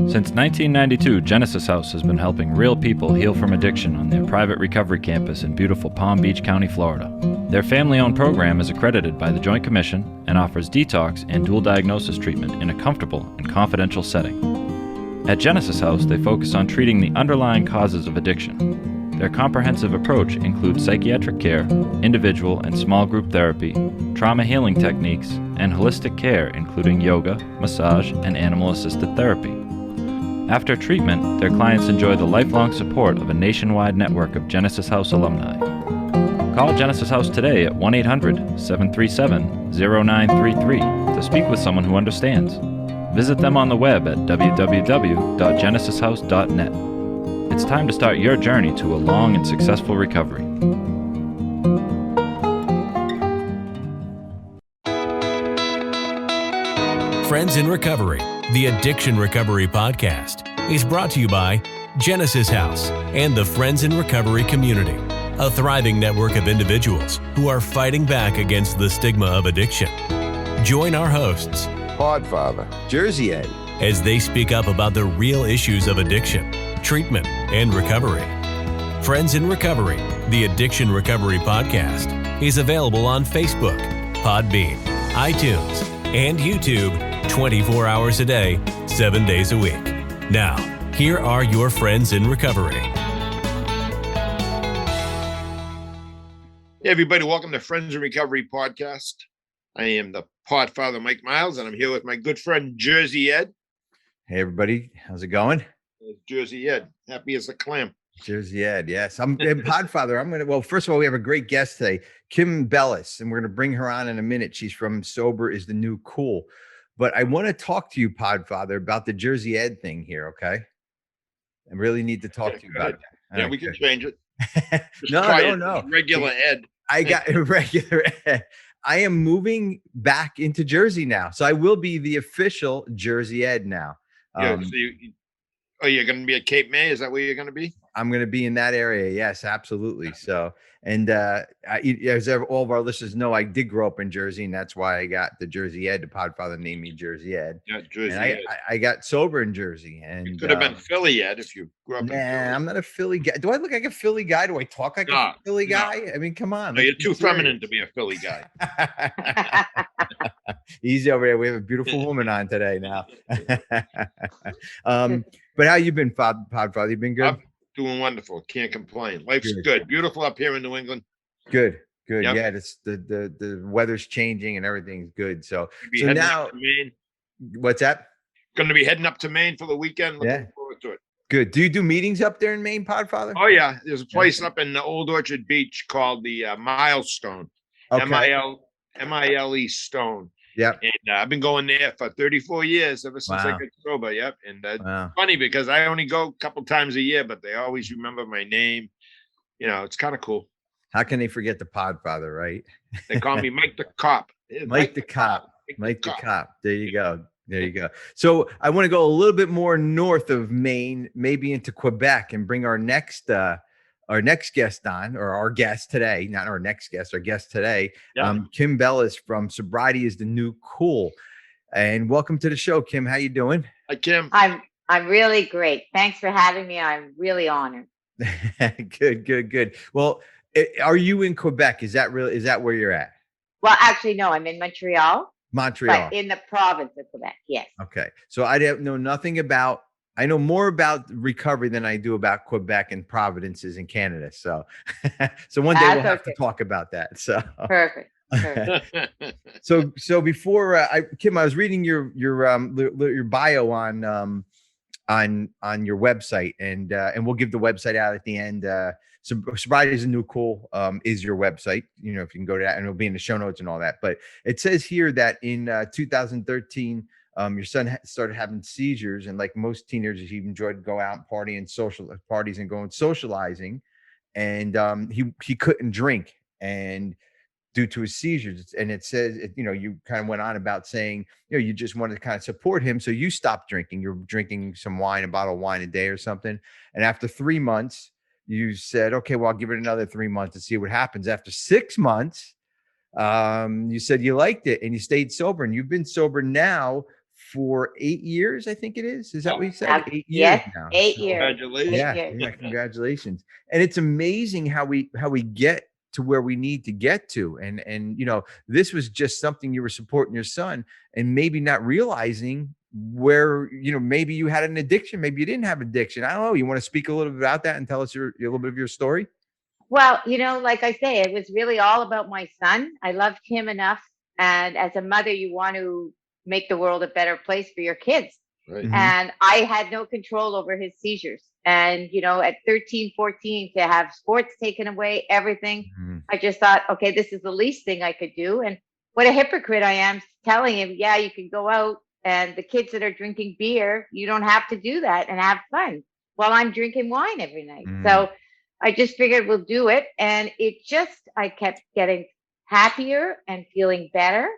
Since 1992, Genesis House has been helping real people heal from addiction on their private recovery campus in beautiful Palm Beach County, Florida. Their family-owned program is accredited by the Joint Commission and offers detox and dual diagnosis treatment in a comfortable and confidential setting. At Genesis House, they focus on treating the underlying causes of addiction. Their comprehensive approach includes psychiatric care, individual and small group therapy, trauma healing techniques, and holistic care including yoga, massage, and animal-assisted therapy. After treatment, their clients enjoy the lifelong support of a nationwide network of Genesis House alumni. Call Genesis House today at 1-800-737-0933 to speak with someone who understands. Visit them on the web at www.genesishouse.net. It's time to start your journey to a long and successful recovery. Friends in Recovery, the Addiction Recovery Podcast, is brought to you by Genesis House and the Friends in Recovery community, a thriving network of individuals who are fighting back against the stigma of addiction. Join our hosts, Podfather, Jersey Ed, as they speak up about the real issues of addiction, treatment, and recovery. Friends in Recovery, the Addiction Recovery Podcast, is available on Facebook, Podbean, iTunes, and YouTube 24 hours a day, 7 days a week. Now, here are your friends in recovery. Hey, everybody, welcome to Friends in Recovery Podcast. I am the Podfather, Mike Miles, and I'm here with my good friend, Jersey Ed. Hey, everybody. How's it going? Jersey Ed, happy as a clam. Jersey Ed, yes. I'm Podfather. Well, first of all, we have a great guest today, Kim Bellis, and we're going to bring her on in a minute. She's from Sober is the New Cool. But I want to talk to you, Podfather, about the Jersey Ed thing here, okay? I really need to talk to you about it. Yeah, we can change it. No. Regular Ed. I got a regular Ed. I am moving back into Jersey now. So I will be the official Jersey Ed now. So you're going to be at Cape May? Is that where you're going to be? I'm going to be in that area. Yes, absolutely. So, and as all of our listeners know, I did grow up in Jersey, and that's why I got the Jersey Ed. The Podfather named me Jersey Ed. Yeah, Jersey and Ed. I got sober in Jersey. And you could have been Philly Ed if you grew up in Philly. I'm not a Philly guy. Do I look like a Philly guy? Do I talk like a Philly guy? I mean, come on. No, you're too feminine to be a Philly guy. Easy over there. We have a beautiful woman on today now. But how you been, Podfather? You been good? I'm doing wonderful. Can't complain. Life's good. Beautiful up here in New England. Good. Yep. Yeah, the weather's changing and everything's good. So now, what's that? Going to be heading up to Maine for the weekend. Looking forward to it. Good. Do you do meetings up there in Maine, Podfather? Oh yeah, there's a place up in the Old Orchard Beach called the Milestone. Okay. M-I-L-E Stone. Yeah. And I've been going there for 34 years, ever since I got sober. Yep. And funny because I only go a couple times a year, but they always remember my name. You know, it's kind of cool. How can they forget the Podfather, right? They call me Mike the Cop. Mike the Cop. Mike the Cop. There you go. So I want to go a little bit more north of Maine, maybe into Quebec, and bring our next guest on, or our guest today, not our next guest, our guest today, Kim Bellis from Sobriety is the New Cool. And welcome to the show, Kim. How you doing? Hi, Kim. I'm really great. Thanks for having me. I'm really honored. Good. Well, are you in Quebec? Is that where you're at? Well, actually, no, I'm in Montreal. Montreal. But in the province of Quebec, yes. Okay. So I know nothing about, I know more about recovery than I do about Quebec and provinces in Canada. So, one day we'll have to talk about that. So perfect. So before Kim, I was reading your bio on your website, and we'll give the website out at the end. Sobriety is a New Cool is your website. You know, if you can go to that, and it'll be in the show notes and all that. But it says here that in 2013. Your son started having seizures, and like most teenagers, he enjoyed to go out and party and parties and going socializing, and he couldn't drink, and due to his seizures. And it says, you kind of went on about saying, you just wanted to kind of support him, so you stopped drinking. You're drinking some wine, a bottle of wine a day or something, and after 3 months, you said, okay, well, I'll give it another 3 months to see what happens. After 6 months, you said you liked it and you stayed sober, and you've been sober now for 8 years, I think it is. Is that what you said? 8 years Yes, now. 8 years. Congratulations. Yeah, congratulations. And it's amazing how we get to where we need to get to. And this was just something you were supporting your son and maybe not realizing where, maybe you had an addiction, maybe you didn't have addiction. I don't know. You want to speak a little bit about that and tell us a little bit of your story? Well, like I say, it was really all about my son. I loved him enough. And as a mother, you want to make the world a better place for your kids. Right. And I had no control over his seizures. And, at 13, 14, to have sports taken away, everything, I just thought, okay, this is the least thing I could do. And what a hypocrite I am telling him, yeah, you can go out and the kids that are drinking beer, you don't have to do that and have fun while I'm drinking wine every night. So I just figured we'll do it. And I kept getting happier and feeling better.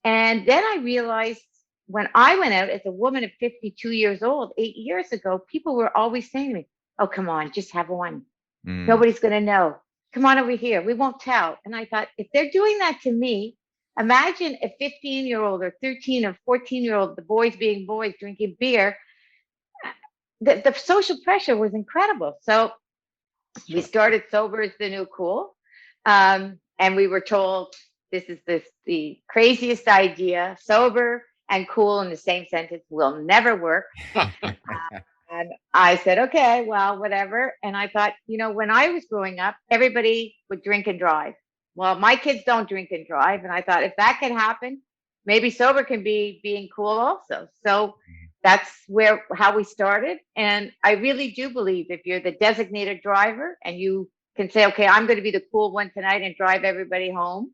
And then I realized when I went out as a woman of 52 years old, 8 years ago, people were always saying to me, oh, come on, just have one. Nobody's going to know. Come on over here. We won't tell. And I thought, if they're doing that to me, imagine a 15-year-old or 13 or 14-year-old, the boys being boys, drinking beer. The social pressure was incredible. So we started Sober is the New Cool. And we were told this is the craziest idea. Sober and cool in the same sentence will never work. And I said, okay, well, whatever. And I thought, when I was growing up, everybody would drink and drive. Well, my kids don't drink and drive. And I thought if that can happen, maybe sober can be being cool also. So that's how we started. And I really do believe if you're the designated driver and you can say, okay, I'm going to be the cool one tonight and drive everybody home.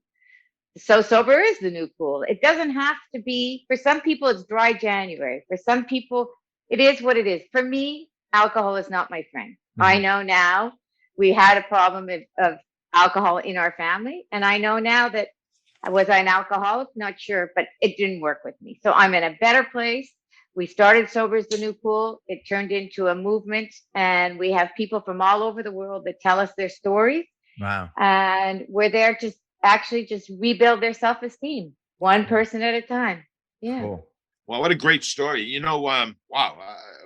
So sober is the new cool. It doesn't have to be, for some people, it's dry January. For some people, it is what it is. For me, alcohol is not my friend. I know now we had a problem of alcohol in our family. And I know now that was I an alcoholic? Not sure, but it didn't work with me. So I'm in a better place. We started Sober is the New Cool. It turned into a movement, and we have people from all over the world that tell us their stories. Wow. And we're there to actually just rebuild their self-esteem, one person at a time. Yeah. Cool. Well, what a great story. Wow,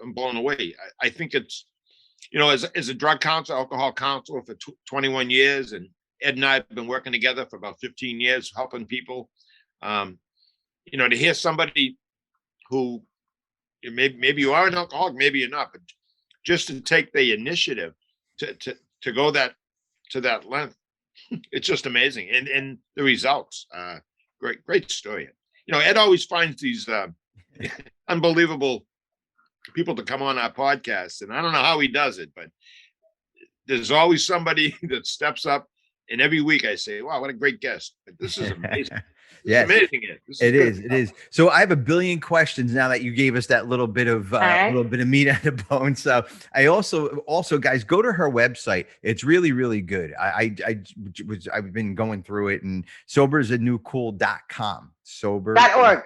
I'm blown away. I think it's, as a drug counselor, alcohol counselor for 21 years, and Ed and I have been working together for about 15 years, helping people. To hear somebody who maybe you are an alcoholic, maybe you're not, but just to take the initiative to go to that length, it's just amazing. And the results, great story. Ed always finds these unbelievable people to come on our podcast, and I don't know how he does it, but there's always somebody that steps up. And every week I say, wow, what a great guest. This is amazing. Yes, amazing. It is. So I have a billion questions now that you gave us that little bit of meat on the bone. So I also guys, go to her website. It's really, really good. I've been going through it, and soberisnanewcool.com. Sober.org.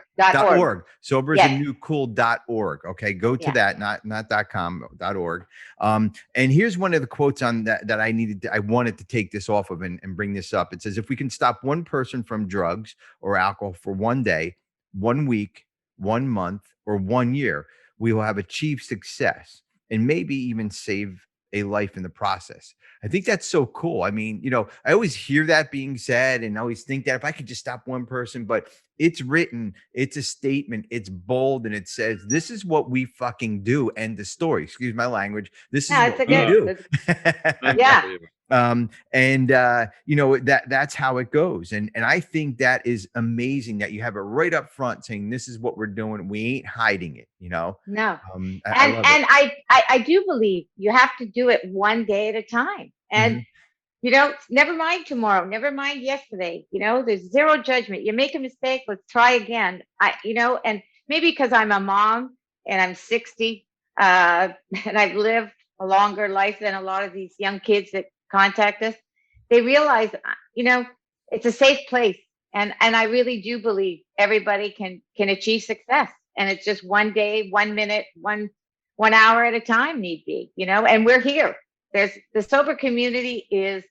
Soberisannewcool.org. Okay, go to that, not .com, .org. And here's one of the quotes on that I wanted to take this off of and bring this up. It says, if we can stop one person from drugs or alcohol for 1 day, 1 week, 1 month, or 1 year, we will have achieved success and maybe even save a life in the process. I think that's so cool. I mean, I always hear that being said and always think that if I could just stop one person, but it's written, it's a statement, it's bold, and it says, this is what we fucking do. End the story. Excuse my language. This is what we do. Yeah. That's how it goes. And I think that is amazing that you have it right up front saying, this is what we're doing. We ain't hiding it, No. I do believe you have to do it 1 day at a time. And, never mind tomorrow, never mind yesterday, there's zero judgment. You make a mistake, let's try again. And maybe because I'm a mom and I'm 60, and I've lived a longer life than a lot of these young kids that contact us, they realize, it's a safe place. And I really do believe everybody can achieve success. And it's just 1 day, 1 minute, one hour at a time need be, and we're here. The sober community is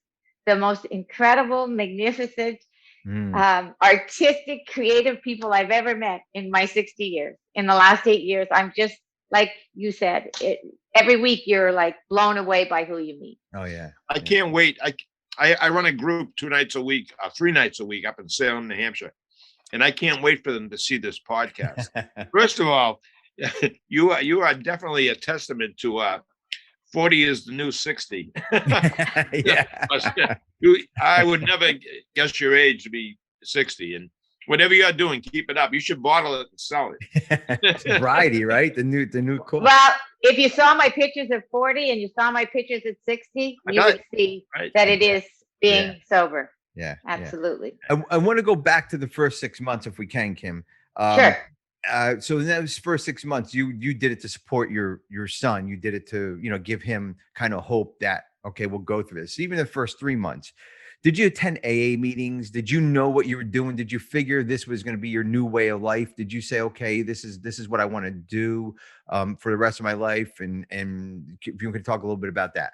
the most incredible, magnificent. artistic, creative people I've ever met in my 60 years. In the last 8 years, I'm just like you said, every week you're like blown away by who you meet. Oh yeah. I can't wait. I run a group 2 nights a week, 3 nights a week up in Salem, New Hampshire. And I can't wait for them to see this podcast. First of all, you are definitely a testament to 40 is the new 60. Yeah. I would never guess your age to be 60. And whatever you're doing, keep it up. You should bottle it and sell it. Sobriety, right? The new cool. Well, if you saw my pictures at 40 and you saw my pictures at 60, you would see that it is being sober. Yeah, absolutely. I want to go back to the first 6 months if we can, Kim. Sure. So in those first 6 months, you did it to support your son. You did it to, give him kind of hope that, okay, we'll go through this. Even the first 3 months, did you attend AA meetings? Did you know what you were doing? Did you figure this was going to be your new way of life? Did you say, okay, this is what I want to do for the rest of my life? And if you could talk a little bit about that.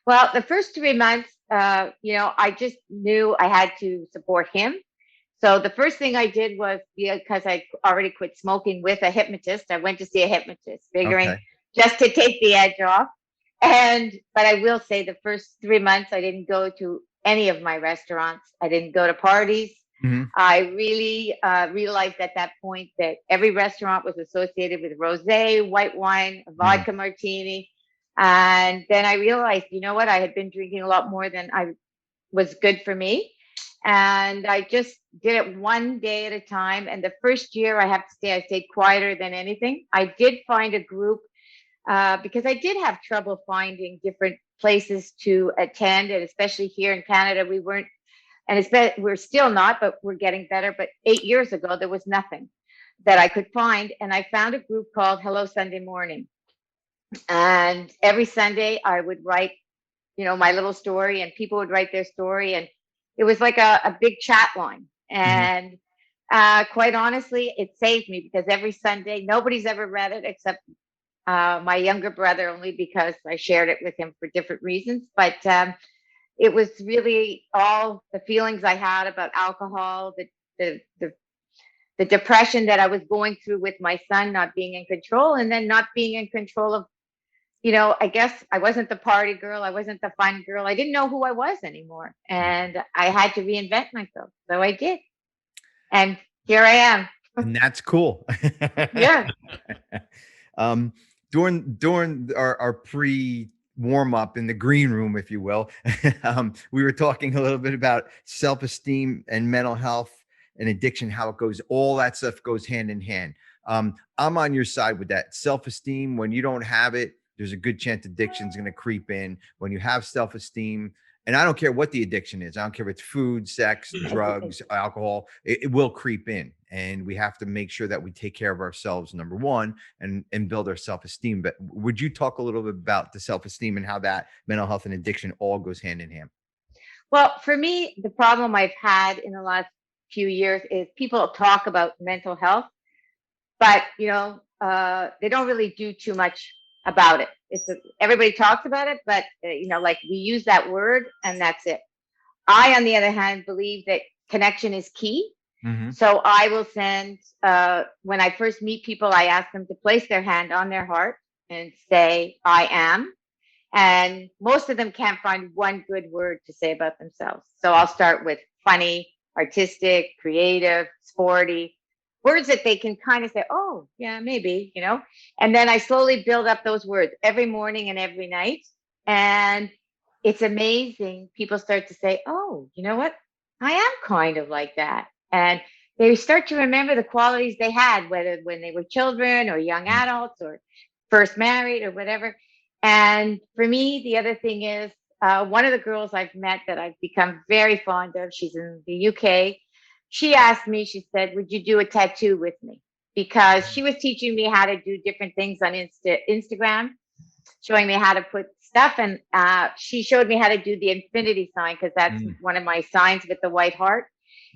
Well, the first 3 months, I just knew I had to support him. So the first thing I did was, because I already quit smoking with a hypnotist, I went to see a hypnotist, figuring just to take the edge off. But I will say the first 3 months, I didn't go to any of my restaurants. I didn't go to parties. Mm-hmm. I really realized at that point that every restaurant was associated with rosé, white wine, vodka martini. And then I realized, you know what? I had been drinking a lot more than I was good for me. And I just did it one day at a time. And the first year, I have to say, I stayed quieter than anything. I did find a group because I did have trouble finding different places to attend. And especially here in Canada, we weren't, and we're still not, but we're getting better. But 8 years ago, there was nothing that I could find. And I found a group called Hello Sunday Morning. And every Sunday I would write, my little story, and people would write their story. And it was like a big chat line. And quite honestly, it saved me, because every Sunday, nobody's ever read it except my younger brother, only because I shared it with him for different reasons. But it was really all the feelings I had about alcohol, the depression that I was going through with my son not being in control, and then not being in control of, I guess I wasn't the party girl. I wasn't the fun girl. I didn't know who I was anymore. And I had to reinvent myself. So I did. And here I am. And that's cool. Yeah. During our pre warm up in the green room, if you will, we were talking a little bit about self-esteem and mental health and addiction, how it goes, all that stuff goes hand in hand. I'm on your side with that. Self-esteem, when you don't have it, there's a good chance addiction is going to creep in. When you have self-esteem, and I don't care what the addiction is, I don't care if it's food, sex, drugs, alcohol, it will creep in. And we have to make sure that we take care of ourselves, number one, and build our self-esteem. But would you talk a little bit about the self-esteem and how that mental health and addiction all goes hand in hand? Well, for me, the problem I've had in the last few years is people talk about mental health, but, they don't really do too much about it. Everybody talks about it, but like we use that word and that's it. I, on the other hand, believe that connection is key. Mm-hmm. So I will send, when I first meet people, I ask them to place their hand on their heart and say, I am. And most of them can't find one good word to say about themselves. So I'll start with funny, artistic, creative, sporty, words that they can kind of say, oh, yeah, maybe, and then I slowly build up those words every morning and every night. And it's amazing. People start to say, oh, you know what? I am kind of like that. And they start to remember the qualities they had, whether when they were children or young adults or first married or whatever. And for me, the other thing is one of the girls I've met that I've become very fond of, she's in the UK. She asked me, she said, would you do a tattoo with me? Because she was teaching me how to do different things on Instagram, showing me how to put stuff. And she showed me how to do the infinity sign, because that's one of my signs with the white heart.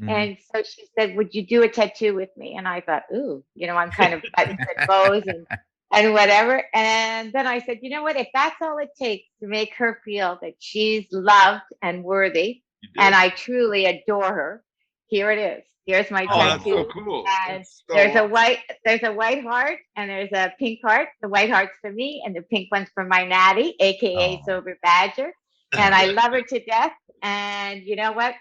And so she said, would you do a tattoo with me? And I thought, ooh, I'm kind of buttons and bows and whatever. And then I said, you know what, if that's all it takes to make her feel that she's loved and worthy, and I truly adore her, here it is. Here's my Oh, that's tattoo. so cool. And That's so there's a awesome. white heart and there's a pink heart. The white heart's for me and the pink one's for my Natty, aka Oh. Sober Badger. And I love her to death. And you know what?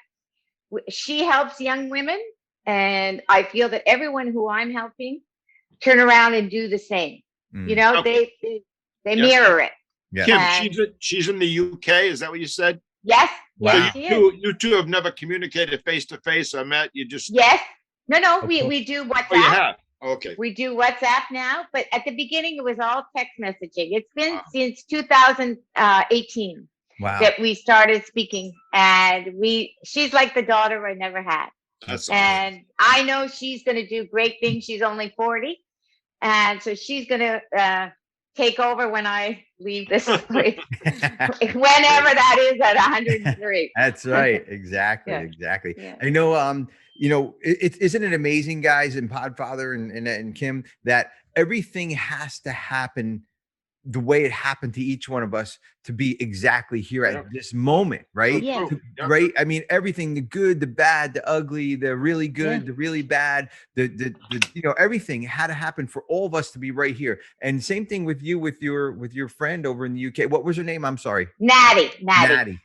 She helps young women, and I feel that everyone who I'm helping turn around and do the same. You know, Okay. they Yeah. mirror it. Yeah. Kim, And she's in the UK. Is that what you said? yes, Wow. yes, she is. You two have never communicated face to face or met. You just Yes. No, Okay. we do Oh, you WhatsApp. have. Okay. We do WhatsApp now, but at the beginning it was all text messaging. It's been Wow. since 2018 Wow. that we started speaking, and she's like the daughter I never had. That's awesome. And I know she's going to do great things. She's only 40, and so she's going to take over when I leave this place, whenever that is at 103. That's right. Exactly. Yeah. Exactly. Yeah. I know, isn't it amazing, guys, and Podfather and Kim, that everything has to happen the way it happened to each one of us to be exactly here Yeah. at this moment, right? Yeah. Yeah. Right. I mean, everything, the good, the bad, the ugly, the really good, Yeah. the really bad, the everything had to happen for all of us to be right here. And same thing with you, with your friend over in the UK. What was her name? I'm sorry. Natty.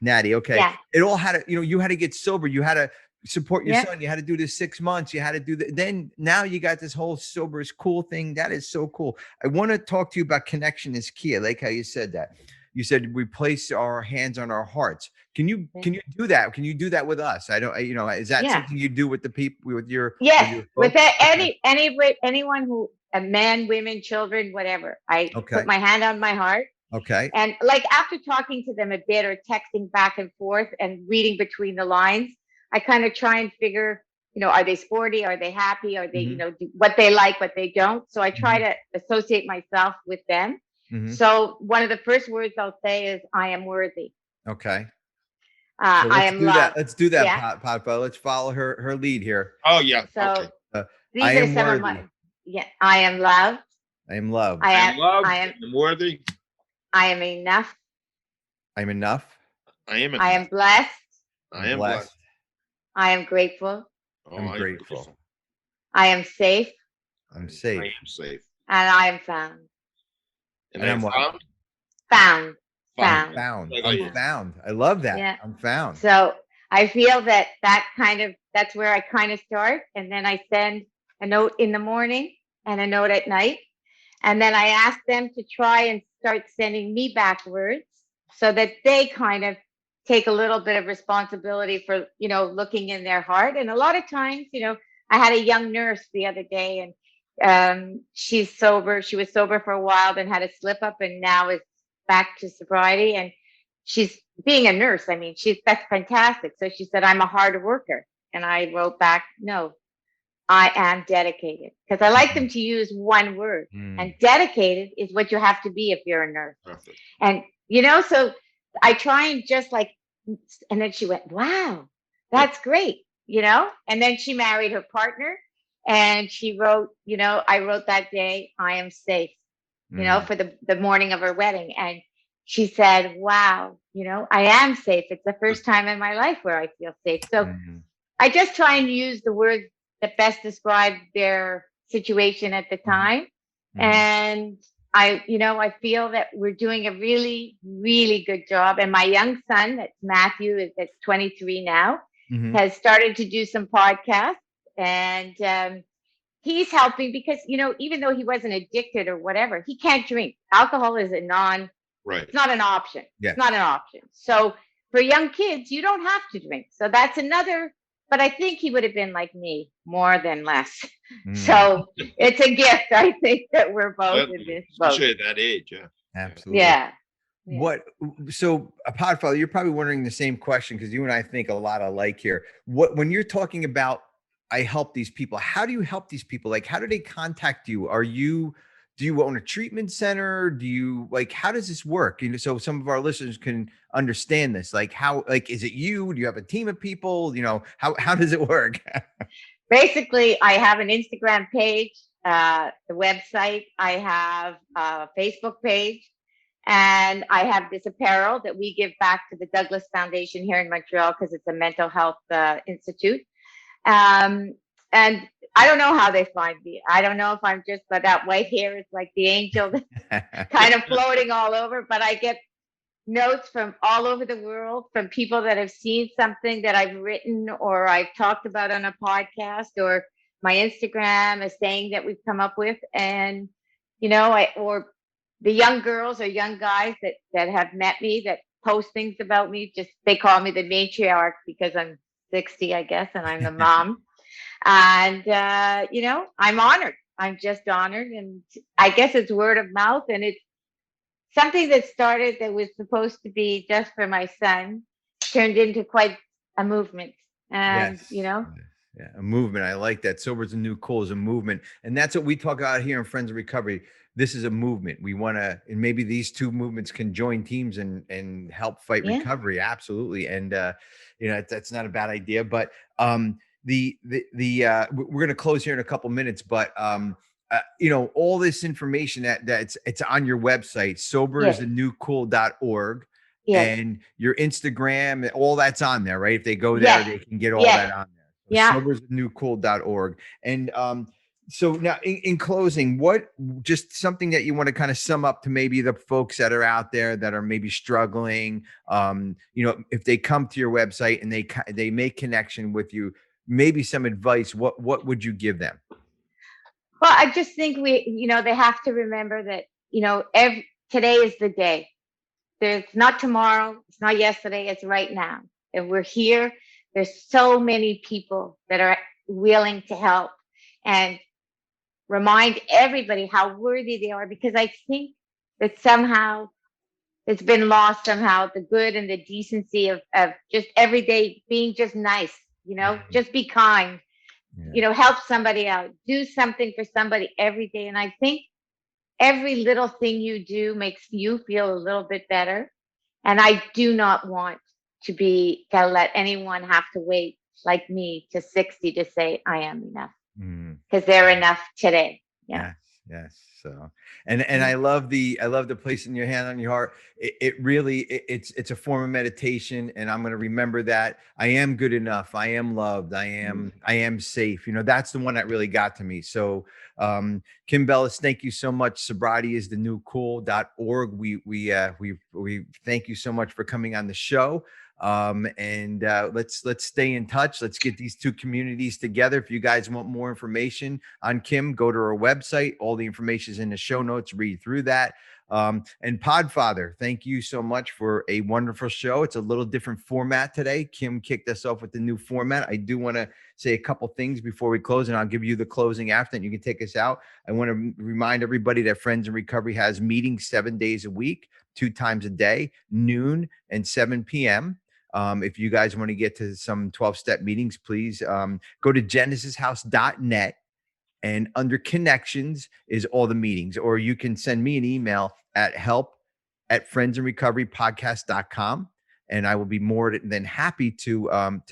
Natty. Okay. Yeah. It all had to, you had to get sober. You had to support your Yeah. son. You had to do this 6 months. You had to do that. Then now you got this whole sober is cool thing. That is so cool. I want to talk to you about connection is key. I like how you said that. You said we place our hands on our hearts. Can you do that? Can you do that with us? I don't, is that Yeah. something you do with the people, with your, Yes, with folks? anyone who, men, women, children, whatever. I Okay. put my hand on my heart. Okay. And like after talking to them a bit or texting back and forth and reading between the lines, I kind of try and figure, are they sporty? Are they happy? Are they, what they like, what they don't? So I try to associate myself with them. So one of the first words I'll say is, I am worthy. Okay. So I am loved. Let's do that, Yeah. Podfather. Let's follow her lead here. Oh yeah. So Okay. these I are am some worthy. of my, I am loved. I am loved. I I am, am loved. I am, I'm worthy. I am enough. I am enough. I am. I am blessed. I am blessed. I am grateful. Oh, I'm grateful. I am safe. I'm I safe. am safe. And I am found. And And I'm I'm what? found. Found. Found. Found. Like I'm you. found. I love that. Yeah. I'm found. So I feel that's where I kind of start. And then I send a note in the morning and a note at night. And then I ask them to try and start sending me back words so that they kind of take a little bit of responsibility for, looking in their heart. And a lot of times, I had a young nurse the other day and she's sober. She was sober for a while, then had a slip up and now is back to sobriety. And she's being a nurse. I mean, that's fantastic. So she said, I'm a hard worker. And I wrote back, no, I am dedicated, because I like them to use one word. And dedicated is what you have to be if you're a nurse. Perfect. And, so I try and just and then she went, wow, that's great, and then she married her partner and she wrote, I wrote that day, I am safe, for the morning of her wedding. And she said, wow, I am safe. It's the first time in my life where I feel safe. So I just try and use the words that best describe their situation at the time. And I feel that we're doing a really, really good job. And my young son, that's Matthew, that's 23 now, has started to do some podcasts. And he's helping because, even though he wasn't addicted or whatever, he can't drink. Alcohol is Right. it's not an option. Yeah. It's not an option. So for young kids, you don't have to drink. So that's another, but I think he would have been like me, more than less. So it's a gift, I think, that we're both in this boat. Especially at that age, yeah. Absolutely. Yeah. So Podfather, you're probably wondering the same question, because you and I think a lot alike here. When you're talking about, I help these people, how do you help these people? Like, how do they contact you? Do you own a treatment center? Do you how does this work? So some of our listeners can understand this. Is it you? Do you have a team of people? How does it work? Basically, I have an Instagram page, the website. I have a Facebook page, and I have this apparel that we give back to the Douglas Foundation here in Montreal, because it's a mental health institute. And I don't know how they find me. I don't know if I'm just, but that white hair is like the angel kind of floating all over, but I get notes from all over the world from people that have seen something that I've written or I've talked about on a podcast, or my Instagram is saying that we've come up with. And, or the young girls or young guys that have met me that post things about me, just they call me the matriarch because I'm 60, I guess, and I'm the mom. And, I'm honored. I'm just honored. And I guess it's word of mouth, and it's something that started that was supposed to be just for my son turned into quite a movement. And, Yes. Yeah, a movement. I like that. Sober is the new cool is a movement. And that's what we talk about here in Friends of Recovery. This is a movement. We want to, and maybe these two movements can join teams and help fight Yeah. recovery. Absolutely. And, that's not a bad idea, but, we're going to close here in a couple minutes, but, all this information that's it's on your website, soberisthenewcool.org. Yes. And your Instagram, all that's on there, right? If they go there, Yes. they can get all Yes. that on there. So Yeah. soberisthenewcool.org. And so now in closing, what just something that you want to kind of sum up to maybe the folks that are out there that are maybe struggling, if they come to your website and they make connection with you, maybe some advice, what would you give them? Well, I just think they have to remember that, today is the day. There's not tomorrow. It's not yesterday. It's right now. And we're here. There's so many people that are willing to help and remind everybody how worthy they are, because I think that somehow it's been lost somehow, the good and the decency of just every day being just nice, just be kind, help somebody out, do something for somebody every day. And I think every little thing you do makes you feel a little bit better. And I do not want to let anyone have to wait like me to 60 to say I am enough, because they're enough today. Yeah. Yes. So, and I love the placing your hand on your heart. It really, it's a form of meditation, and I'm going to remember that I am good enough. I am loved. I am safe. That's the one that really got to me. So, Kim Bellis, thank you so much. Sobriety is the new cool.org. We thank you so much for coming on the show. Let's stay in touch. Let's get these two communities together. If you guys want more information on Kim, go to her website. All the information is in the show notes. Read through that. And Podfather, thank you so much for a wonderful show. It's a little different format today. Kim kicked us off with the new format. I do want to say a couple things before we close, and I'll give you the closing after, and you can take us out. I want to remind everybody that Friends in Recovery has meetings 7 days a week, 2 times a day, noon and 7 p.m. If you guys want to get to some 12-step meetings, please go to genesishouse.net, and under connections is all the meetings, or you can send me an email at help@friendsinrecoverypodcast.com, and I will be more than happy to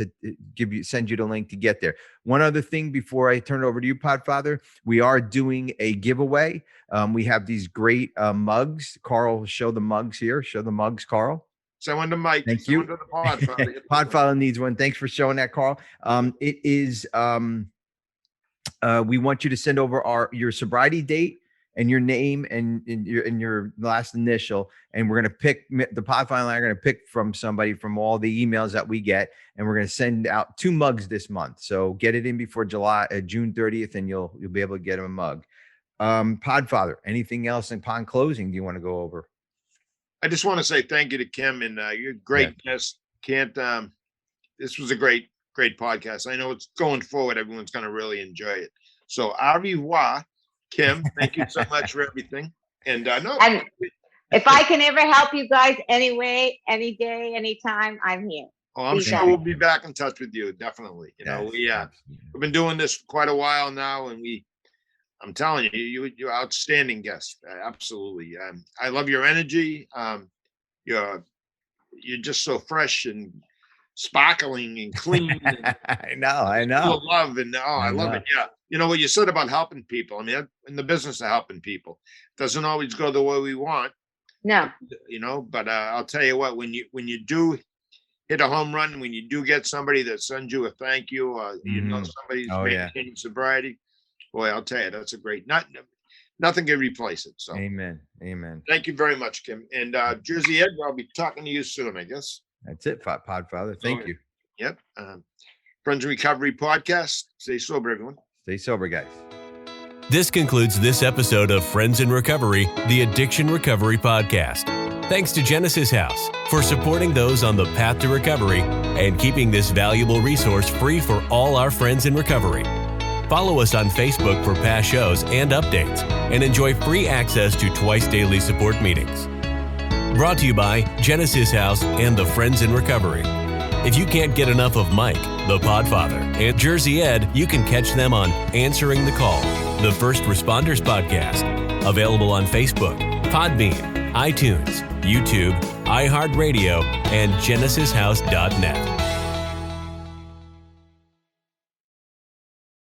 send you the link to get there. One other thing before I turn it over to you, Podfather, we are doing a giveaway. We have these great mugs. Carl, show the mugs here. Show the mugs, Carl. Someone to Mike. Thank you. To the Podfather. Podfather needs one. Thanks for showing that, Carl. It is. We want you to send over your sobriety date and your name and your last initial, and we're gonna pick the Podfather and I are gonna pick from somebody from all the emails that we get, and we're gonna send out 2 mugs this month. So get it in before June 30th, and you'll be able to get them a mug. Podfather, anything else upon closing do you want to go over? I just want to say thank you to Kim, and you're a great guest. This was a great podcast. I know it's going forward. Everyone's going to really enjoy it. So au revoir, Kim. Thank you so much for everything. And and if I can ever help you guys anyway, any day, anytime, I'm here. Oh, I'm sure we'll be back in touch with you. Definitely. We've been doing this for quite a while now, and I'm telling you, you're outstanding guest. Absolutely. I love your energy. You're just so fresh and sparkling and clean. And I know. Full of love, and I love it. Yeah. What you said about helping people. I mean, in the business of helping people, doesn't always go the way we want. No. But I'll tell you what, when you do hit a home run when you do get somebody that sends you a thank you, or somebody's Oh, yeah. maintaining sobriety. Boy, I'll tell you, that's a great. Nothing can replace it. So, Amen. thank you very much, Kim. And Jersey Ed, I'll be talking to you soon, I guess. That's it, Podfather. Thank Okay. you. Yep. Friends in Recovery podcast. Stay sober, everyone. Stay sober, guys. This concludes this episode of Friends in Recovery, the Addiction Recovery Podcast. Thanks to Genesis House for supporting those on the path to recovery and keeping this valuable resource free for all our friends in recovery. Follow us on Facebook for past shows and updates, and enjoy free access to twice daily support meetings. Brought to you by Genesis House and the Friends in Recovery. If you can't get enough of Mike, the Podfather, and Jersey Ed, you can catch them on Answering the Call, the First Responders Podcast, available on Facebook, Podbean, iTunes, YouTube, iHeartRadio, and GenesisHouse.net.